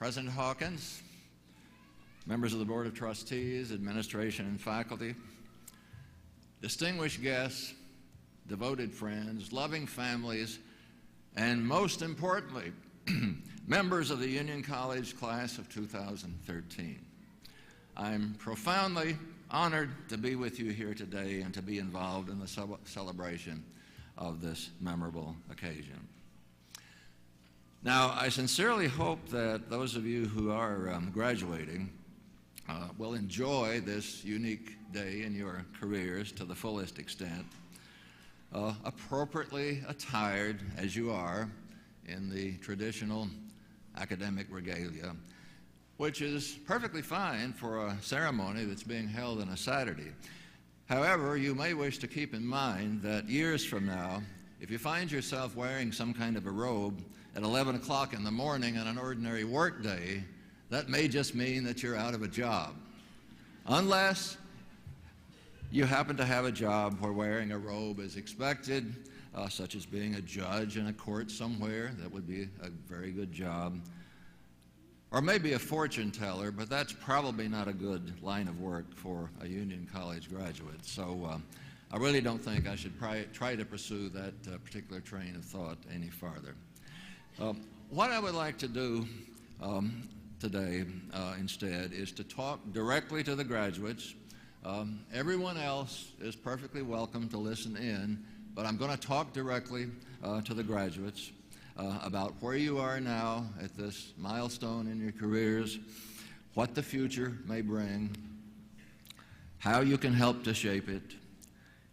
President Hawkins, members of the Board of Trustees, administration, and faculty, distinguished guests, devoted friends, loving families, and most importantly, members of the Union College class of 2013. I'm profoundly honored to be with you here today and to be involved in the celebration of this memorable occasion. Now, I sincerely hope that those of you who are graduating will enjoy this unique day in your careers to the fullest extent, appropriately attired as you are in the traditional academic regalia, which is perfectly fine for a ceremony that's being held on a Saturday. However, you may wish to keep in mind that years from now, if you find yourself wearing some kind of a robe at 11 o'clock in the morning on an ordinary work day, that may just mean that you're out of a job. Unless you happen to have a job where wearing a robe is expected, such as being a judge in a court somewhere, that would be a very good job. Or maybe a fortune teller, but that's probably not a good line of work for a Union College graduate. So I really don't think I should try to pursue that particular train of thought any farther. What I would like to do today instead is to talk directly to the graduates. Everyone else is perfectly welcome to listen in, but I'm going to talk directly to the graduates about where you are now at this milestone in your careers, what the future may bring, how you can help to shape it,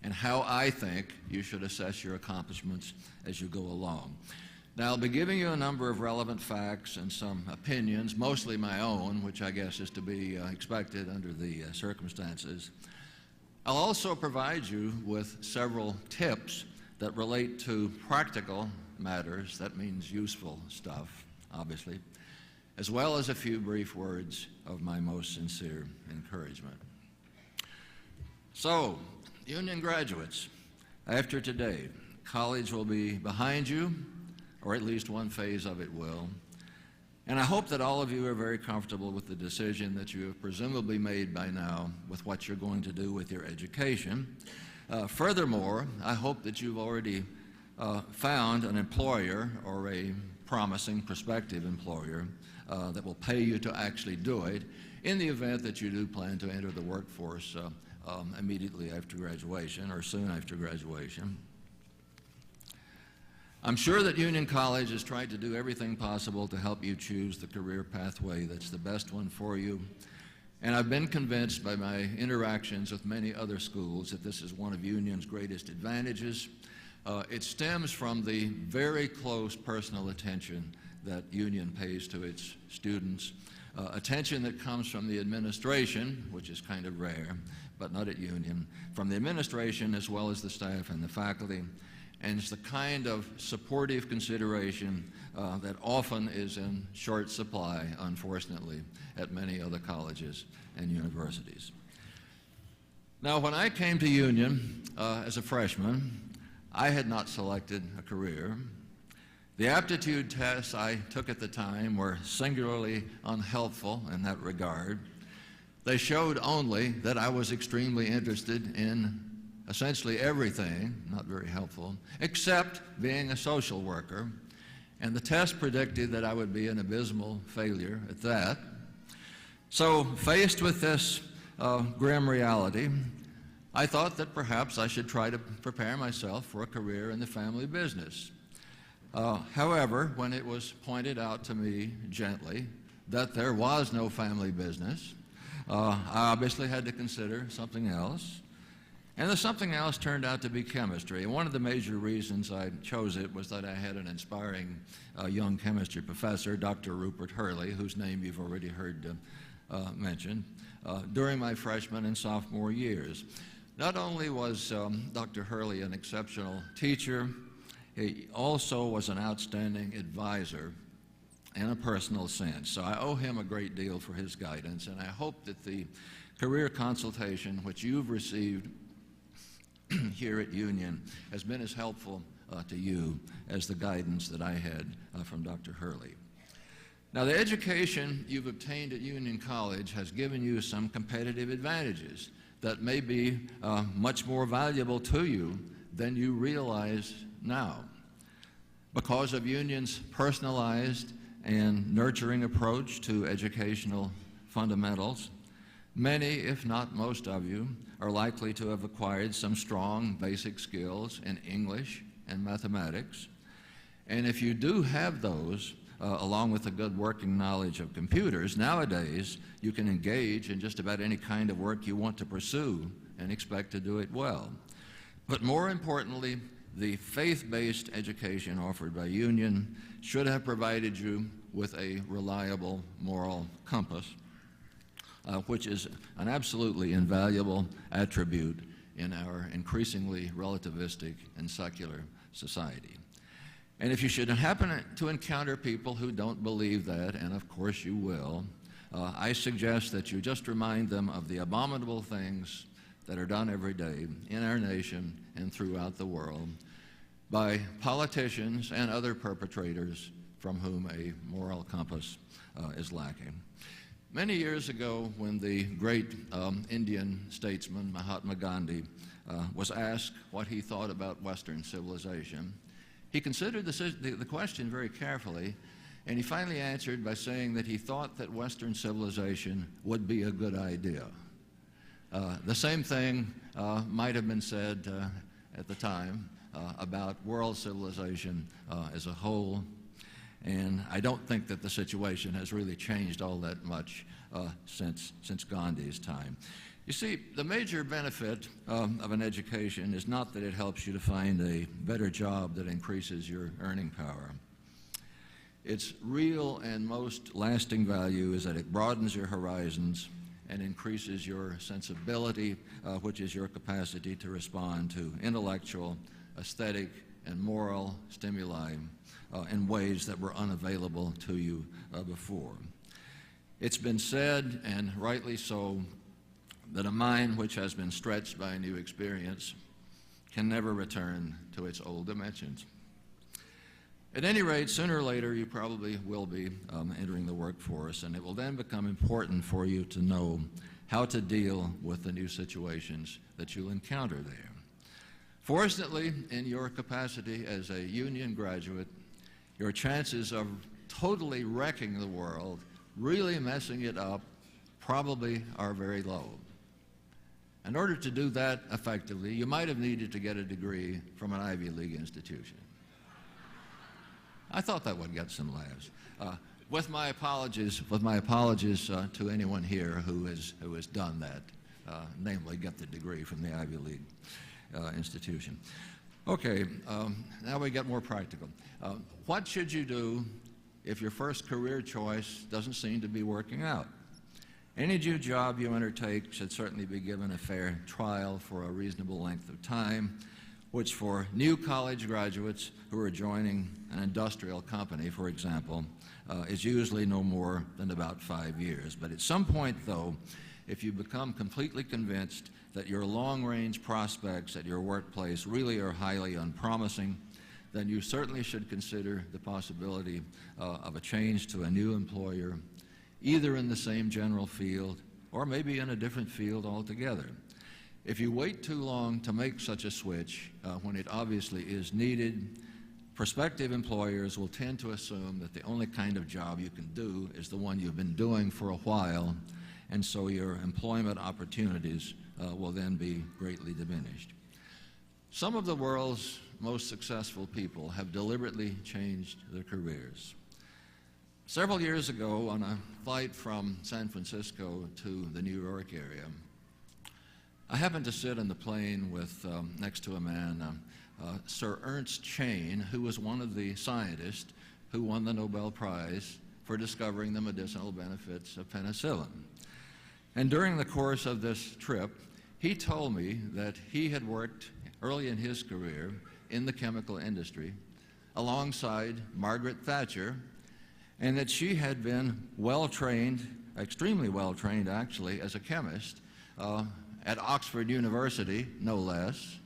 and how I think you should assess your accomplishments as you go along. Now, I'll be giving you a number of relevant facts and some opinions, mostly my own, which I guess is to be expected under the circumstances. I'll also provide you with several tips that relate to practical matters, that means useful stuff, obviously, as well as a few brief words of my most sincere encouragement. So, Union graduates, after today, college will be behind you, or at least one phase of it will. And I hope that all of you are very comfortable with the decision that you have presumably made by now with what you're going to do with your education. Furthermore, I hope that you've already found an employer or a promising prospective employer that will pay you to actually do it in the event that you do plan to enter the workforce immediately after graduation or soon after graduation. I'm sure that Union College has tried to do everything possible to help you choose the career pathway that's the best one for you. And I've been convinced by my interactions with many other schools that this is one of Union's greatest advantages. It stems from the very close personal attention that Union pays to its students, attention that comes from the administration, which is kind of rare, but not at Union, from the administration as well as the staff and the faculty. And it's the kind of supportive consideration that often is in short supply, unfortunately, at many other colleges and universities. Now, when I came to Union as a freshman, I had not selected a career. The aptitude tests I took at the time were singularly unhelpful in that regard. They showed only that I was extremely interested in essentially everything, not very helpful, except being a social worker, and the test predicted that I would be an abysmal failure at that. So, faced with this grim reality, I thought that perhaps I should try to prepare myself for a career in the family business. However, when it was pointed out to me gently that there was no family business, I obviously had to consider something else. And the something else turned out to be chemistry. And one of the major reasons I chose it was that I had an inspiring young chemistry professor, Dr. Rupert Hurley, whose name you've already heard mentioned, during my freshman and sophomore years. Not only was Dr. Hurley an exceptional teacher, he also was an outstanding advisor in a personal sense. So I owe him a great deal for his guidance, and I hope that the career consultation which you've received here at Union has been as helpful to you as the guidance that I had from Dr. Hurley. Now, the education you've obtained at Union College has given you some competitive advantages that may be much more valuable to you than you realize now. Because of Union's personalized and nurturing approach to educational fundamentals, many, if not most of you, are likely to have acquired some strong basic skills in English and mathematics. And if you do have those, along with a good working knowledge of computers, nowadays you can engage in just about any kind of work you want to pursue and expect to do it well. But more importantly, the faith-based education offered by Union should have provided you with a reliable moral compass, which is an absolutely invaluable attribute in our increasingly relativistic and secular society. And if you should happen to encounter people who don't believe that, and of course you will, I suggest that you just remind them of the abominable things that are done every day in our nation and throughout the world by politicians and other perpetrators from whom a moral compass is lacking. Many years ago, when the great Indian statesman Mahatma Gandhi was asked what he thought about Western civilization, he considered the question very carefully, and he finally answered by saying that he thought that Western civilization would be a good idea. The same thing might have been said at the time about world civilization as a whole, and I don't think that the situation has really changed all that much since Gandhi's time. You see, the major benefit of an education is not that it helps you to find a better job that increases your earning power. Its real and most lasting value is that it broadens your horizons and increases your sensibility, which is your capacity to respond to intellectual, aesthetic, and moral stimuli in ways that were unavailable to you before. It's been said, and rightly so, that a mind which has been stretched by a new experience can never return to its old dimensions. At any rate, sooner or later, you probably will be entering the workforce, and it will then become important for you to know how to deal with the new situations that you'll encounter there. Fortunately, in your capacity as a Union graduate, your chances of totally wrecking the world, really messing it up, probably are very low. In order to do that effectively, you might have needed to get a degree from an Ivy League institution. I thought that would get some laughs. With my apologies to anyone here who has done that, namely get the degree from the Ivy League institution. Okay, now we get more practical. What should you do if your first career choice doesn't seem to be working out? Any new job you undertake should certainly be given a fair trial for a reasonable length of time, which for new college graduates who are joining an industrial company, for example, is usually no more than about 5 years. But at some point, though, if you become completely convinced that your long-range prospects at your workplace really are highly unpromising, then you certainly should consider the possibility of a change to a new employer, either in the same general field or maybe in a different field altogether. If you wait too long to make such a switch, when it obviously is needed, prospective employers will tend to assume that the only kind of job you can do is the one you've been doing for a while, and so your employment opportunities will then be greatly diminished. Some of the world's most successful people have deliberately changed their careers. Several years ago, on a flight from San Francisco to the New York area, I happened to sit in the plane with next to a man, Sir Ernst Chain, who was one of the scientists who won the Nobel Prize for discovering the medicinal benefits of penicillin. And during the course of this trip, he told me that he had worked early in his career in the chemical industry alongside Margaret Thatcher, and that she had been well-trained, extremely well-trained actually, as a chemist at Oxford University, no less,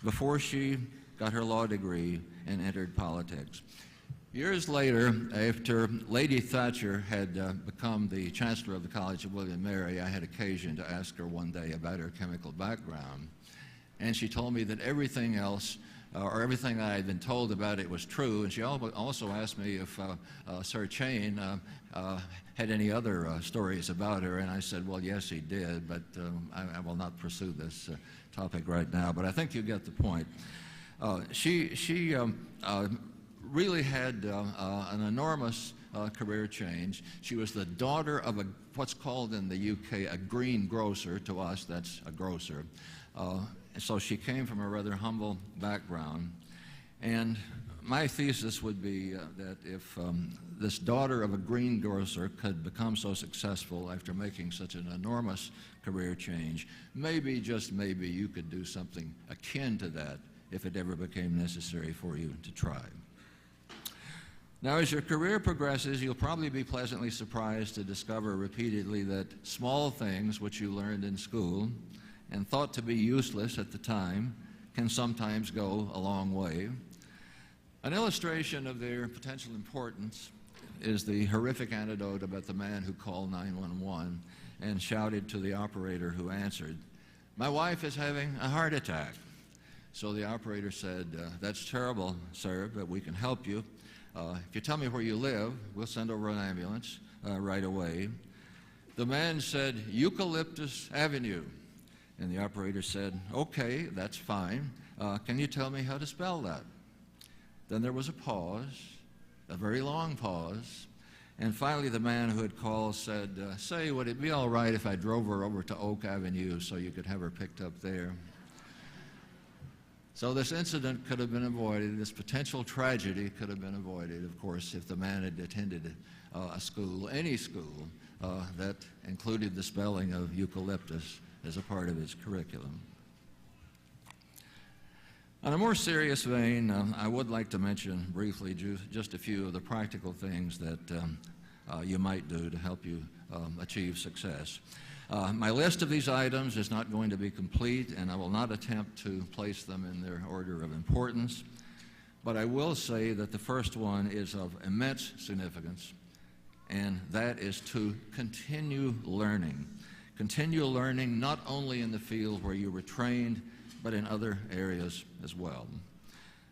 before she got her law degree and entered politics. Years later, after Lady Thatcher had become the Chancellor of the College of William and Mary, I had occasion to ask her one day about her chemical background. And she told me that everything else, or everything I had been told about it, was true. And she also asked me if Sir Chain had any other stories about her. And I said, well, yes, he did, but I will not pursue this topic right now. But I think you get the point. She really had an enormous career change. She was the daughter of what's called in the UK a greengrocer. To us, that's a grocer. So she came from a rather humble background. And my thesis would be that if this daughter of a greengrocer could become so successful after making such an enormous career change, maybe, just maybe, you could do something akin to that if it ever became necessary for you to try. Now, as your career progresses, you'll probably be pleasantly surprised to discover repeatedly that small things which you learned in school and thought to be useless at the time can sometimes go a long way. An illustration of their potential importance is the horrific anecdote about the man who called 911 and shouted to the operator who answered, "My wife is having a heart attack." So the operator said, "That's terrible, sir, but we can help you. If you tell me where you live, we'll send over an ambulance right away." The man said, "Eucalyptus Avenue." And the operator said, "Okay, that's fine. Can you tell me how to spell that?" Then there was a pause, a very long pause, and finally the man who had called said, "Say, would it be all right if I drove her over to Oak Avenue so you could have her picked up there?" So this incident could have been avoided. This potential tragedy could have been avoided, of course, if the man had attended a school, any school, that included the spelling of eucalyptus as a part of its curriculum. On a more serious vein, I would like to mention briefly just a few of the practical things that you might do to help you achieve success. My list of these items is not going to be complete, and I will not attempt to place them in their order of importance, but I will say that the first one is of immense significance, and that is to continue learning. Continue learning not only in the field where you were trained, but in other areas as well.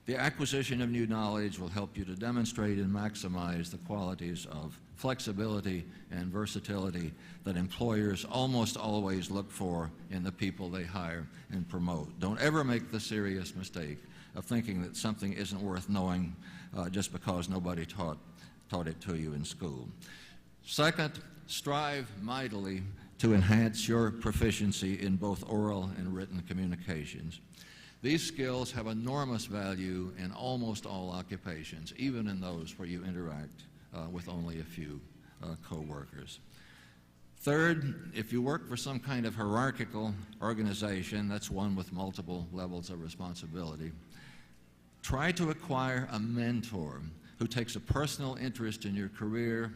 The acquisition of new knowledge will help you to demonstrate and maximize the qualities of flexibility and versatility that employers almost always look for in the people they hire and promote. Don't ever make the serious mistake of thinking that something isn't worth knowing just because nobody taught it to you in school. Second, strive mightily to enhance your proficiency in both oral and written communications. These skills have enormous value in almost all occupations, even in those where you interact with only a few co-workers. Third, if you work for some kind of hierarchical organization, that's one with multiple levels of responsibility, try to acquire a mentor who takes a personal interest in your career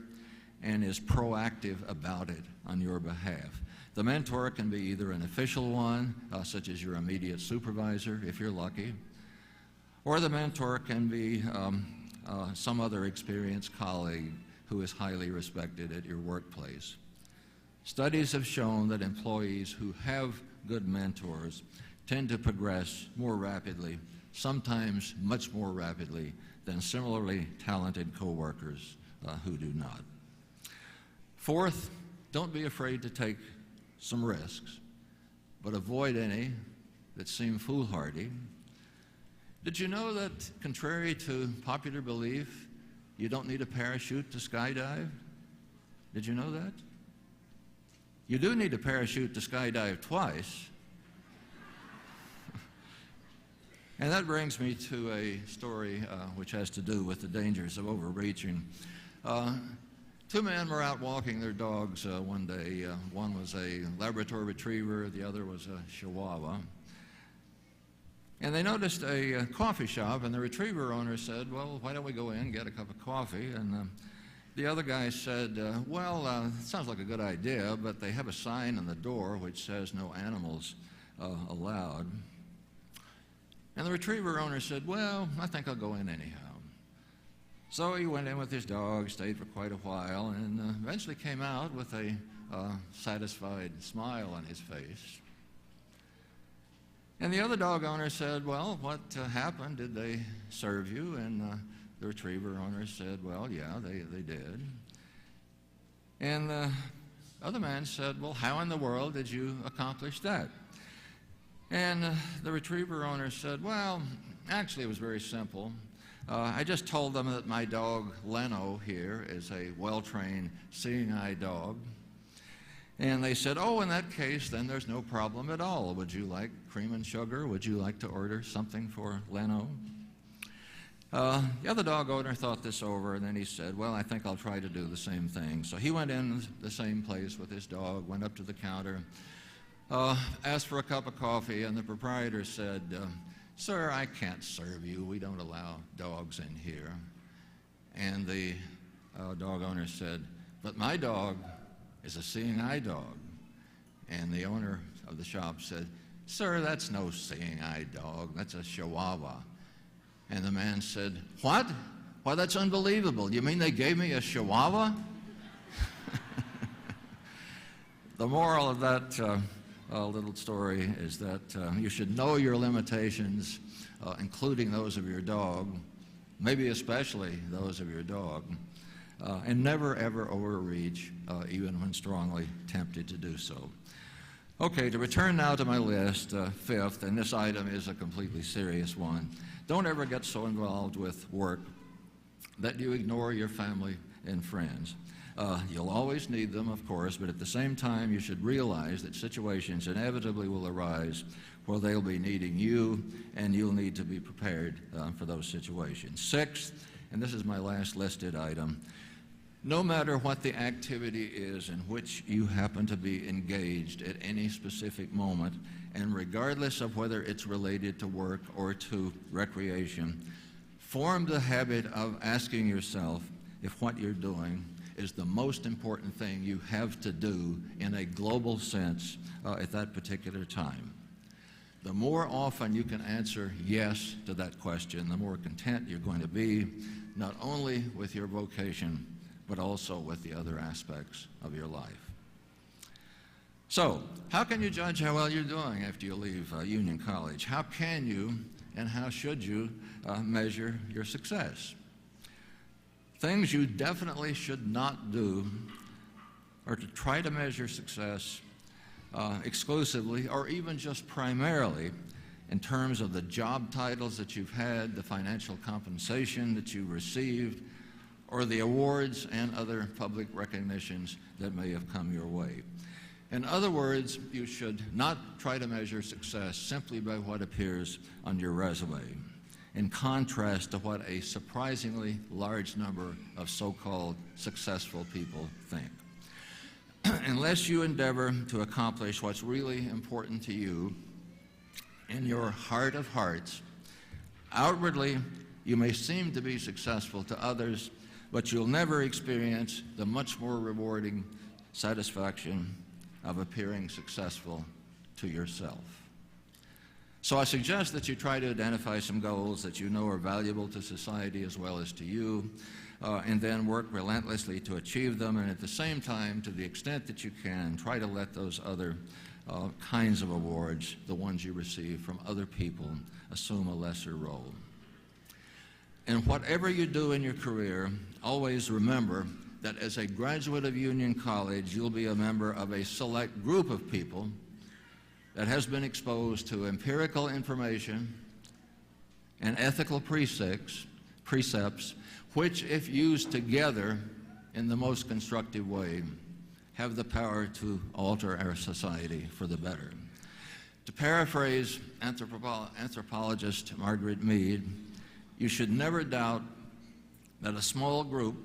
and is proactive about it on your behalf. The mentor can be either an official one, such as your immediate supervisor, if you're lucky, or the mentor can be some other experienced colleague who is highly respected at your workplace. Studies have shown that employees who have good mentors tend to progress more rapidly, sometimes much more rapidly, than similarly talented coworkers who do not. Fourth, don't be afraid to take some risks, but avoid any that seem foolhardy. Did you know that, contrary to popular belief, you don't need a parachute to skydive? Did you know that? You do need a parachute to skydive twice. And that brings me to a story which has to do with the dangers of overreaching. Two men were out walking their dogs one day. One was a Labrador Retriever, the other was a Chihuahua. And they noticed a coffee shop, and the Retriever owner said, "Well, why don't we go in and get a cup of coffee?" And the other guy said, "Well, it sounds like a good idea, but they have a sign on the door which says no animals allowed." And the Retriever owner said, "Well, I think I'll go in anyhow." So he went in with his dog, stayed for quite a while, and eventually came out with a satisfied smile on his face. And the other dog owner said, "Well, what happened? Did they serve you?" And the retriever owner said, "Well, yeah, they did." And the other man said, "Well, how in the world did you accomplish that?" And the retriever owner said, "Well, actually it was very simple. I just told them that my dog Leno here is a well-trained seeing eye dog. And they said, 'Oh, in that case, then there's no problem at all. Would you like cream and sugar? Would you like to order something for Leno?' The other dog owner thought this over, and then he said, 'Well, I think I'll try to do the same thing.' So he went in the same place with his dog, went up to the counter, asked for a cup of coffee, and the proprietor said, 'Sir, I can't serve you. We don't allow dogs in here.' And the dog owner said, 'But my dog is a seeing eye dog.' And the owner of the shop said, 'Sir, that's no seeing eye dog. That's a Chihuahua.' And the man said, 'What? Why, that's unbelievable. You mean they gave me a Chihuahua?' The moral of that little story is that you should know your limitations, including those of your dog, maybe especially those of your dog, and never ever overreach, even when strongly tempted to do so. Okay, to return now to my list, fifth, and this item is a completely serious one. Don't ever get so involved with work that you ignore your family and friends. You'll always need them, of course, but at the same time, you should realize that situations inevitably will arise where they'll be needing you, and you'll need to be prepared for those situations. Sixth, and this is my last listed item, no matter what the activity is in which you happen to be engaged at any specific moment, and regardless of whether it's related to work or to recreation, form the habit of asking yourself if what you're doing is the most important thing you have to do in a global sense at that particular time. The more often you can answer yes to that question, the more content you're going to be, not only with your vocation, but also with the other aspects of your life. So, how can you judge how well you're doing after you leave Union College? How can you and how should you measure your success? Things you definitely should not do are to try to measure success exclusively or even just primarily in terms of the job titles that you've had, the financial compensation that you received, or the awards and other public recognitions that may have come your way. In other words, you should not try to measure success simply by what appears on your resume, in contrast to what a surprisingly large number of so-called successful people think. Unless you endeavor to accomplish what's really important to you in your heart of hearts, outwardly you may seem to be successful to others, but you'll never experience the much more rewarding satisfaction of appearing successful to yourself. So I suggest that you try to identify some goals that you know are valuable to society as well as to you, and then work relentlessly to achieve them, and at the same time, to the extent that you can, try to let those other kinds of awards, the ones you receive from other people, assume a lesser role. And whatever you do in your career, always remember that as a graduate of Union College, you'll be a member of a select group of people that has been exposed to empirical information and ethical precepts, which, if used together in the most constructive way, have the power to alter our society for the better. To paraphrase anthropologist Margaret Mead, you should never doubt that a small group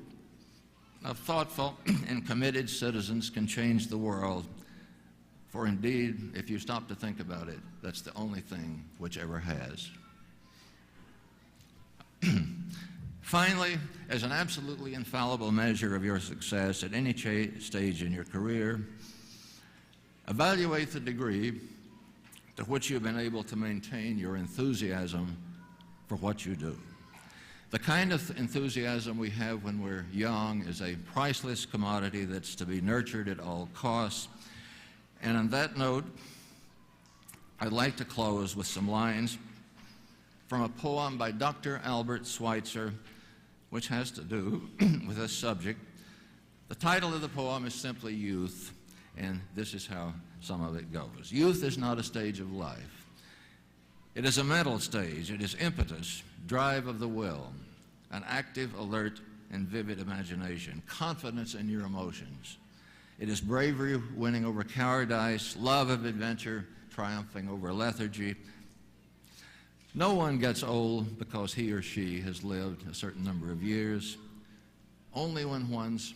of thoughtful and committed citizens can change the world, for indeed, if you stop to think about it, that's the only thing which ever has. Finally, as an absolutely infallible measure of your success at any stage in your career, evaluate the degree to which you've been able to maintain your enthusiasm for what you do. The kind of enthusiasm we have when we're young is a priceless commodity that's to be nurtured at all costs. And on that note, I'd like to close with some lines from a poem by Dr. Albert Schweitzer, which has to do with this subject. The title of the poem is simply Youth, and this is how some of it goes. Youth is not a stage of life. It is a mental stage. It is impetus, drive of the will, an active, alert, and vivid imagination, confidence in your emotions. It is bravery winning over cowardice, love of adventure, triumphing over lethargy. No one gets old because he or she has lived a certain number of years, only when one's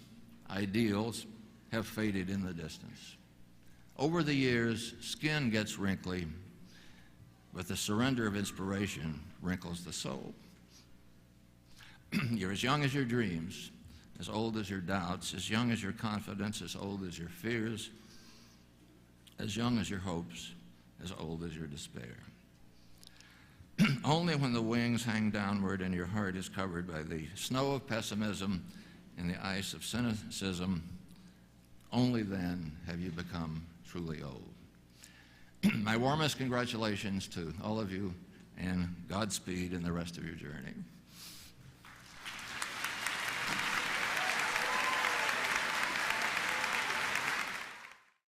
ideals have faded in the distance. Over the years, skin gets wrinkly, but the surrender of inspiration wrinkles the soul. You're as young as your dreams, as old as your doubts, as young as your confidence, as old as your fears, as young as your hopes, as old as your despair. Only when the wings hang downward and your heart is covered by the snow of pessimism and the ice of cynicism, only then have you become truly old. My warmest congratulations to all of you, and Godspeed in the rest of your journey.